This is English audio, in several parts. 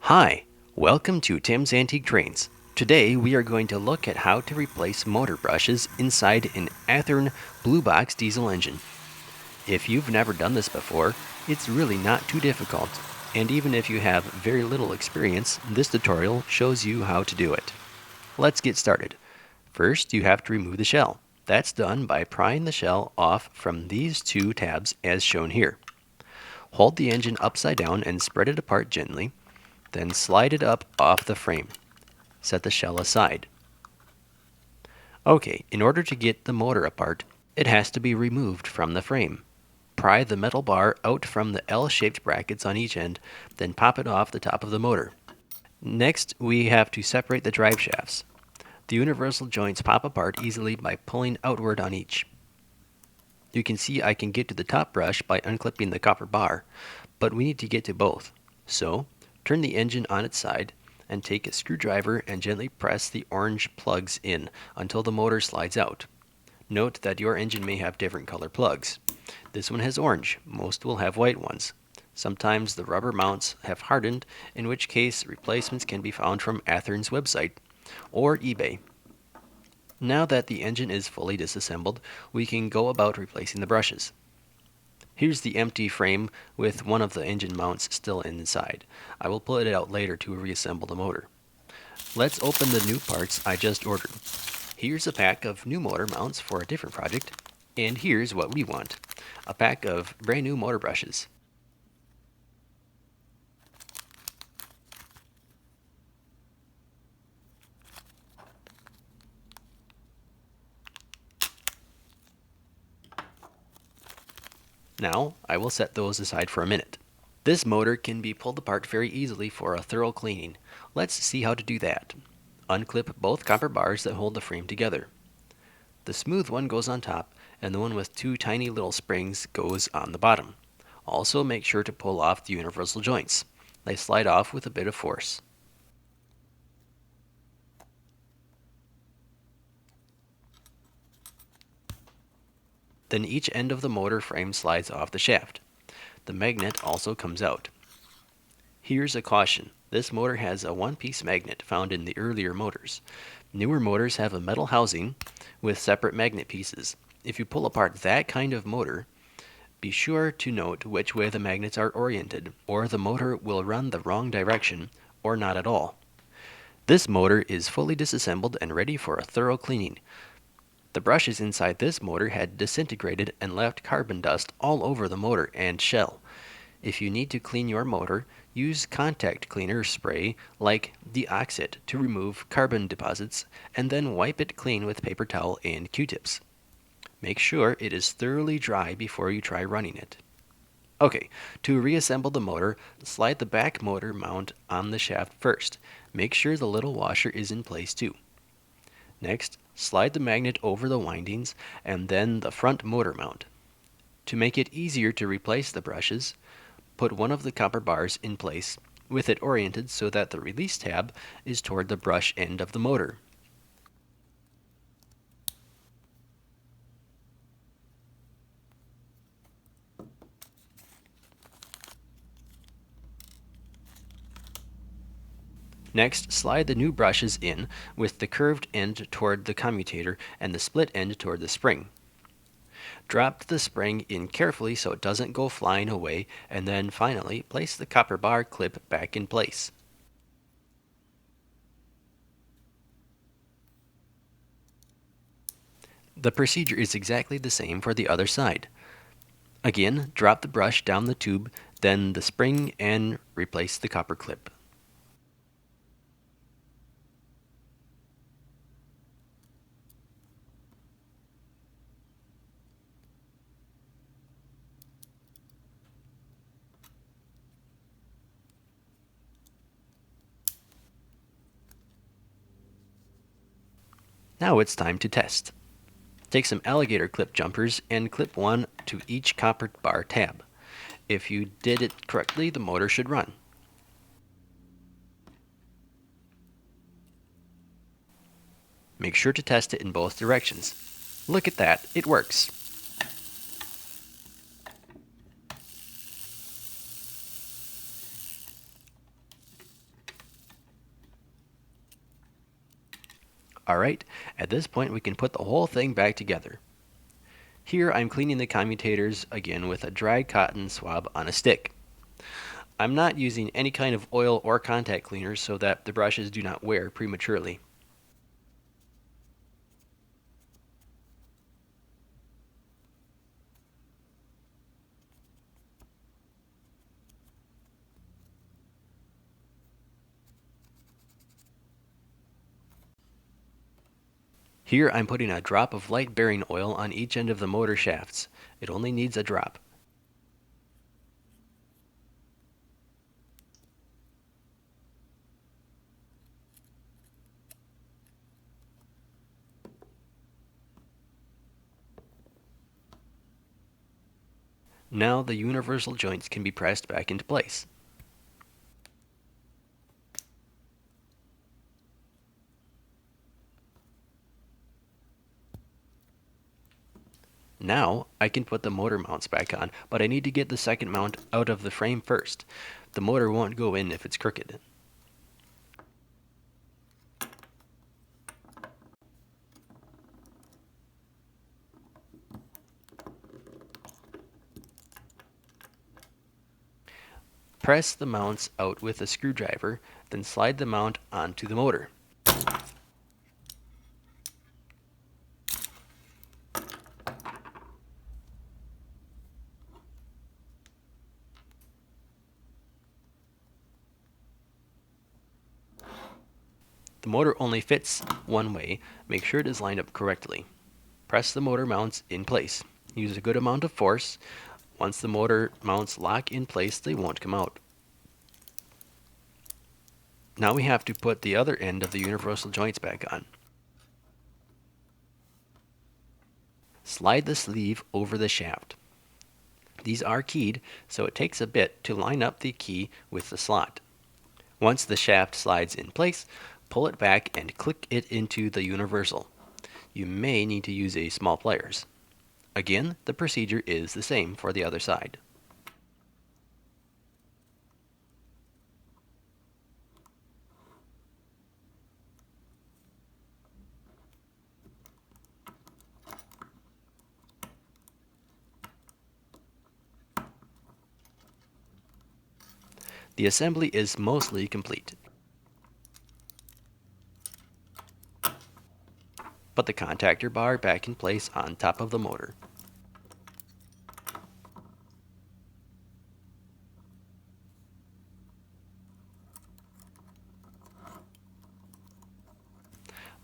Hi, welcome to Tim's Antique Trains. Today we are going to look at how to replace motor brushes inside an Athearn Blue Box diesel engine. If you've never done this before, it's really not too difficult, and even if you have very little experience, this tutorial shows you how to do it. Let's get started. First, you have to remove the shell. That's done by prying the shell off from these two tabs as shown here. Hold the engine upside down and spread it apart gently. Then slide it up off the frame. Set the shell aside. Okay, in order to get the motor apart, it has to be removed from the frame. Pry the metal bar out from the L-shaped brackets on each end, then pop it off the top of the motor. Next, we have to separate the drive shafts. The universal joints pop apart easily by pulling outward on each. You can see I can get to the top brush by unclipping the copper bar, but we need to get to both. So, turn the engine on its side and take a screwdriver and gently press the orange plugs in until the motor slides out. Note that your engine may have different color plugs. This one has orange, most will have white ones. Sometimes the rubber mounts have hardened, in which case replacements can be found from Athearn's website or eBay. Now that the engine is fully disassembled, we can go about replacing the brushes. Here's the empty frame with one of the engine mounts still inside. I will pull it out later to reassemble the motor. Let's open the new parts I just ordered. Here's a pack of new motor mounts for a different project, and here's what we want: a pack of brand new motor brushes. Now, I will set those aside for a minute. This motor can be pulled apart very easily for a thorough cleaning. Let's see how to do that. Unclip both copper bars that hold the frame together. The smooth one goes on top, and the one with two tiny little springs goes on the bottom. Also, make sure to pull off the universal joints. They slide off with a bit of force. Then each end of the motor frame slides off the shaft. The magnet also comes out. Here's a caution. This motor has a one-piece magnet found in the earlier motors. Newer motors have a metal housing with separate magnet pieces. If you pull apart that kind of motor, be sure to note which way the magnets are oriented, or the motor will run the wrong direction, or not at all. This motor is fully disassembled and ready for a thorough cleaning. The brushes inside this motor had disintegrated and left carbon dust all over the motor and shell. If you need to clean your motor, use contact cleaner spray like Deoxit to remove carbon deposits, and then wipe it clean with paper towel and Q-tips. Make sure it is thoroughly dry before you try running it. Okay, to reassemble the motor, slide the back motor mount on the shaft first. Make sure the little washer is in place too. Next, slide the magnet over the windings and then the front motor mount. To make it easier to replace the brushes, put one of the copper bars in place, with it oriented so that the release tab is toward the brush end of the motor. Next, slide the new brushes in with the curved end toward the commutator and the split end toward the spring. Drop the spring in carefully so it doesn't go flying away, and then finally place the copper bar clip back in place. The procedure is exactly the same for the other side. Again, drop the brush down the tube, then the spring, and replace the copper clip. Now it's time to test. Take some alligator clip jumpers and clip one to each copper bar tab. If you did it correctly, the motor should run. Make sure to test it in both directions. Look at that, it works. Alright, at this point we can put the whole thing back together. Here I'm cleaning the commutators again with a dry cotton swab on a stick. I'm not using any kind of oil or contact cleaners so that the brushes do not wear prematurely. Here I'm putting a drop of light bearing oil on each end of the motor shafts. It only needs a drop. Now the universal joints can be pressed back into place. Now I can put the motor mounts back on, but I need to get the second mount out of the frame first. The motor won't go in if it's crooked. Press the mounts out with a screwdriver, then slide the mount onto the motor. The motor only fits one way. Make sure it is lined up correctly. Press the motor mounts in place. Use a good amount of force. Once the motor mounts lock in place, they won't come out. Now we have to put the other end of the universal joints back on. Slide the sleeve over the shaft. These are keyed, so it takes a bit to line up the key with the slot. Once the shaft slides in place, pull it back and click it into the universal. You may need to use a small pliers. Again, the procedure is the same for the other side. The assembly is mostly complete. Put the contactor bar back in place on top of the motor.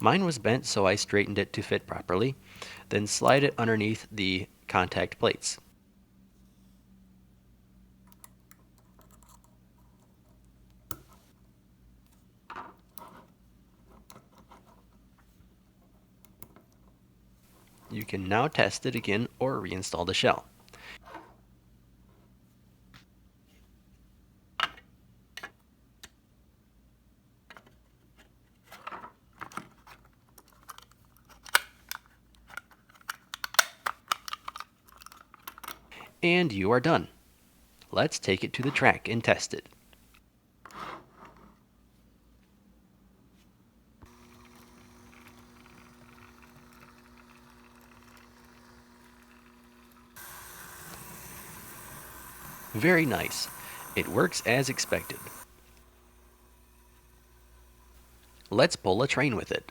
Mine was bent, so I straightened it to fit properly, then slide it underneath the contact plates. You can now test it again or reinstall the shell. And you are done. Let's take it to the track and test it. Very nice. It works as expected. Let's pull a train with it.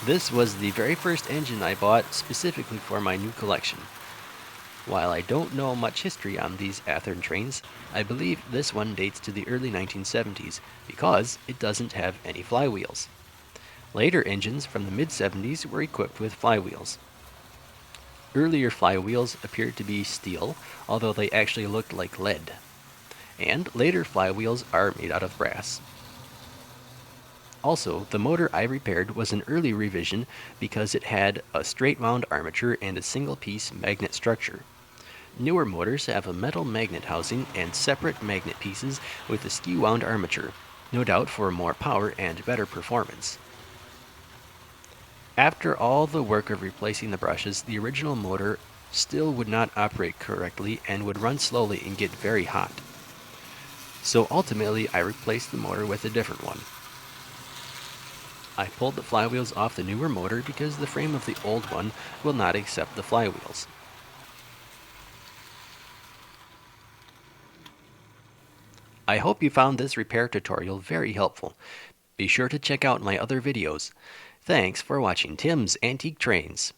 This was the very first engine I bought specifically for my new collection. While I don't know much history on these Athearn trains, I believe this one dates to the early 1970s because it doesn't have any flywheels. Later engines from the mid-70s were equipped with flywheels. Earlier flywheels appeared to be steel, although they actually looked like lead. And later flywheels are made out of brass. Also, the motor I repaired was an early revision because it had a straight wound armature and a single piece magnet structure. Newer motors have a metal magnet housing and separate magnet pieces with a skew wound armature, no doubt for more power and better performance. After all the work of replacing the brushes, the original motor still would not operate correctly and would run slowly and get very hot. So ultimately, I replaced the motor with a different one. I pulled the flywheels off the newer motor because the frame of the old one will not accept the flywheels. I hope you found this repair tutorial very helpful. Be sure to check out my other videos. Thanks for watching Tim's Antique Trains.